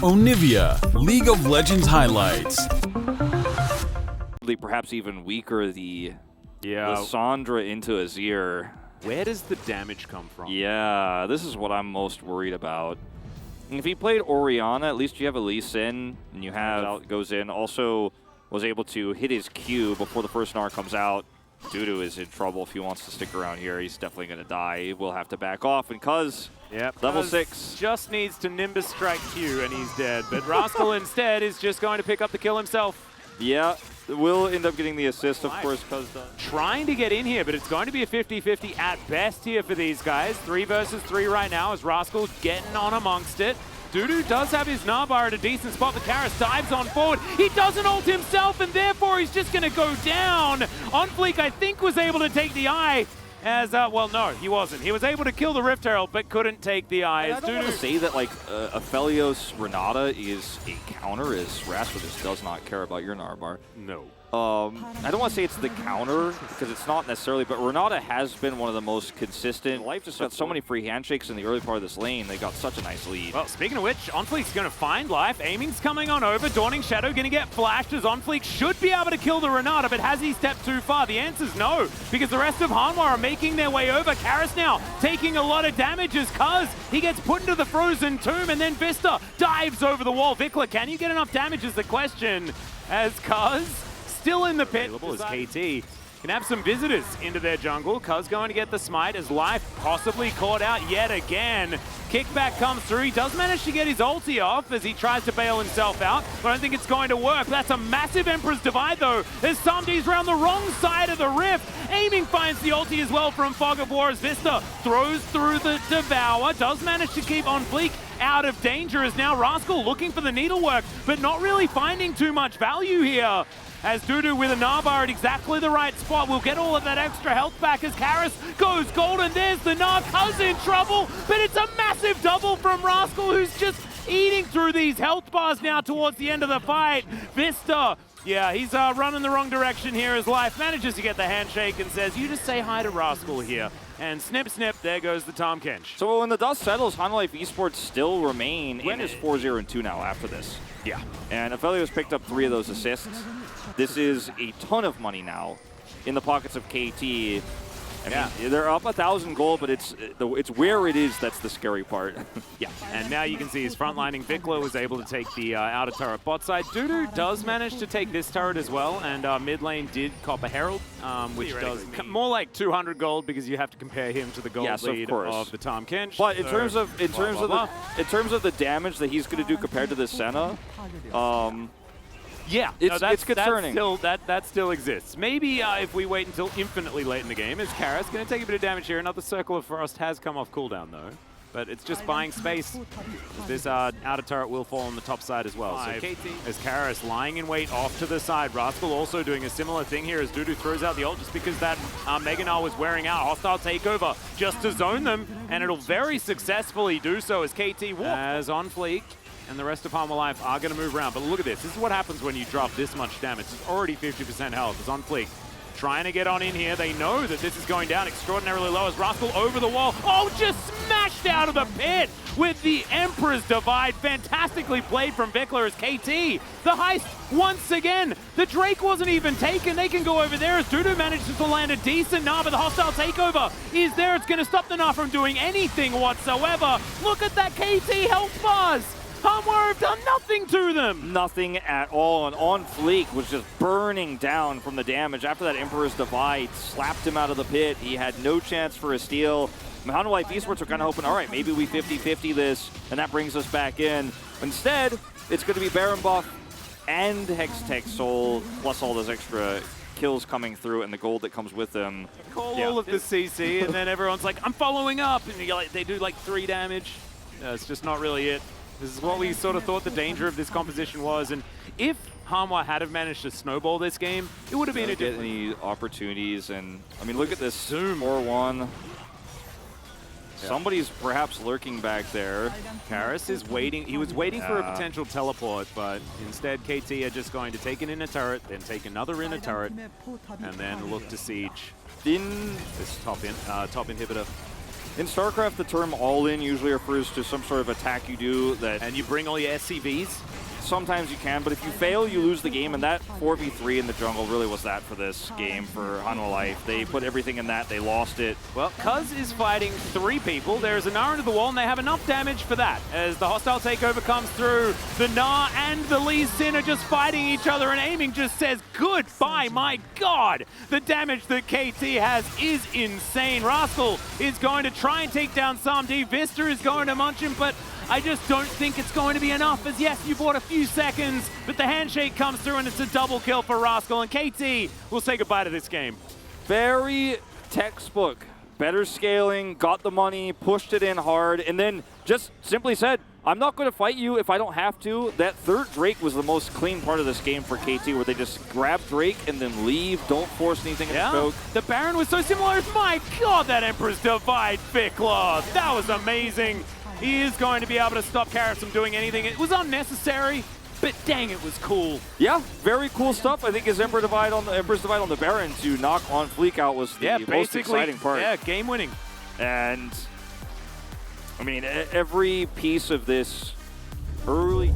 Onivia, League of Legends highlights. Perhaps even weaker, the Yeah. Sandra into Azir. Where does the damage come from? Yeah, this is what I'm most worried about. If he played Orianna, at least you have Lee Sin, and you have goes in. Also was able to hit his Q before the first Gnar comes out. Dudu is in trouble if he wants to stick around here. He's definitely going to die. He will have to back off, and Cuz, level 6. Just needs to Nimbus strike Q, and he's dead. But Rascal instead is just going to pick up the kill himself. Yeah, will end up getting the assist, of course, Cuz does. Trying to get in here, but it's going to be a 50-50 at best here for these guys. 3 versus 3 right now as Rascal getting on amongst it. Dudu does have his Narbar at a decent spot, but Karis dives on forward. He doesn't ult himself, and therefore he's just going to go down. Onfleek, I think, was able to take the eye. As, well, no, he wasn't. He was able to kill the Rift Herald, but couldn't take the eye. I don't want to say that, like, Aphelios Renata is a counter, as Rascal just does not care about your Narbar. No. I don't want to say it's the counter, because it's not necessarily, but Renata has been one of the most consistent. Life just got so many free handshakes in the early part of this lane. They got such a nice lead. Well, speaking of which, Onfleek's going to find Life. Aiming's coming on over. Dawning Shadow going to get flashed as Onfleek should be able to kill the Renata, but has he stepped too far? The answer's no, because the rest of Hanwha are making their way over. Karis now taking a lot of damage as Cuz he gets put into the frozen tomb, and then Vista dives over the wall. Vikla, can you get enough damage is the question, as Cuz still in the pit. As KT can have some visitors into their jungle. Cuz going to get the smite as Life possibly caught out yet again. Kickback comes through. He does manage to get his ulti off as he tries to bail himself out, but I don't think it's going to work. That's a massive Emperor's Divide though, as Samdi's around the wrong side of the rift. Aiming finds the ulti as well from Fog of War as Vista throws through the Devour. Does manage to keep Onfleek out of danger as now Rascal looking for the needlework, but not really finding too much value here. As Dudu with a Narbar at exactly the right spot will get all of that extra health back as Karis goes golden. There's the Nar. Cuz in trouble, but it's a massive double from Rascal, who's just eating through these health bars now towards the end of the fight. Vista, yeah, he's running the wrong direction here as Life manages to get the handshake and says, you just say hi to Rascal here. And snip, snip, there goes the Tahm Kench. So when the dust settles, Hanwha Esports still remain in his 4-0-2 now after this. Yeah. And Aphelios picked up 3 of those assists. This is a ton of money now in the pockets of KT. I mean, they're up 1,000 gold, but it's where it is that's the scary part. Yeah, and now you can see his frontlining. Vikla was able to take the outer turret bot side. Dudu does manage to take this turret as well, and mid lane did cop a Herald, which does more like 200 gold because you have to compare him to the gold lead of the Tahm Kench. But in terms of the damage that he's going to do compared to the Senna, yeah, it's concerning. That still exists. Maybe if we wait until infinitely late in the game, is Karis going to take a bit of damage here. Another Circle of Frost has come off cooldown though, but it's just buying space. This outer turret will fall on the top side as well. So KT as Karis lying in wait off to the side. Rascal also doing a similar thing here as Dudu throws out the ult just because that Mega Gnar was wearing out. Hostile takeover just to zone them, and it'll very successfully do so as KT walks. As Onfleek and the rest of Hanwha Life are going to move around. But look at this. This is what happens when you drop this much damage. It's already 50% health. It's Onfleek trying to get on in here. They know that this is going down extraordinarily low as Rascal over the wall. Oh, just smashed out of the pit with the Emperor's Divide. Fantastically played from Vikla as KT. The heist once again. The Drake wasn't even taken. They can go over there as Dudu manages to land a decent Gnar, but the hostile takeover is there. It's going to stop the Gnar from doing anything whatsoever. Look at that KT health bars. Hanwha have done nothing to them. Nothing at all, and Onfleek was just burning down from the damage. After that Emperor's Divide slapped him out of the pit, he had no chance for a steal. Hanwha Esports were kind of hoping, all right, maybe we 50-50 this, and that brings us back in. Instead, it's going to be Baron buff and Hextech Soul, plus all those extra kills coming through and the gold that comes with them. Call all of the CC, and then everyone's like, I'm following up, and they do like 3 damage. It's just not really it. This is what we sort of thought the danger of this composition was, and if Hanwha had have managed to snowball this game, it would have been a different... any opportunities, and I mean, look at this 4-1. Somebody's perhaps lurking back there. Karis is waiting. He was waiting for a potential teleport, but instead KT are just going to take an inner turret, then take another inner turret, and then look to siege In this top inhibitor. In StarCraft, the term all-in usually refers to some sort of attack you do that... And you bring all your SCVs? Sometimes you can, but if you fail, you lose the game, and that 4v3 in the jungle really was that for this game for Hanwha Life. They put everything in that, they lost it. Well, Cuz is fighting 3 people. There is a Gnar into the wall, and they have enough damage for that. As the hostile takeover comes through, the Gnar and the Lee Sin are just fighting each other, and aiming just says, goodbye, my God! The damage that KT has is insane. Rascal is going to try and take down Samdi. Vista is going to munch him, but I just don't think it's going to be enough, as yes, you bought a few seconds, but the handshake comes through and it's a double kill for Rascal, and KT will say goodbye to this game. Very textbook. Better scaling, got the money, pushed it in hard, and then just simply said, I'm not going to fight you if I don't have to. That third Drake was the most clean part of this game for KT, where they just grab Drake and then leave, don't force anything in the choke. The Baron was so similar. My God, that Emperor's Divide Ficklaw. That was amazing. He is going to be able to stop Karis from doing anything. It was unnecessary, but dang, it was cool. Yeah, very cool stuff. I think his Emperor's Divide on the Baron to knock on Fleek out was the most exciting part. Yeah, game winning. And I mean, every piece of this early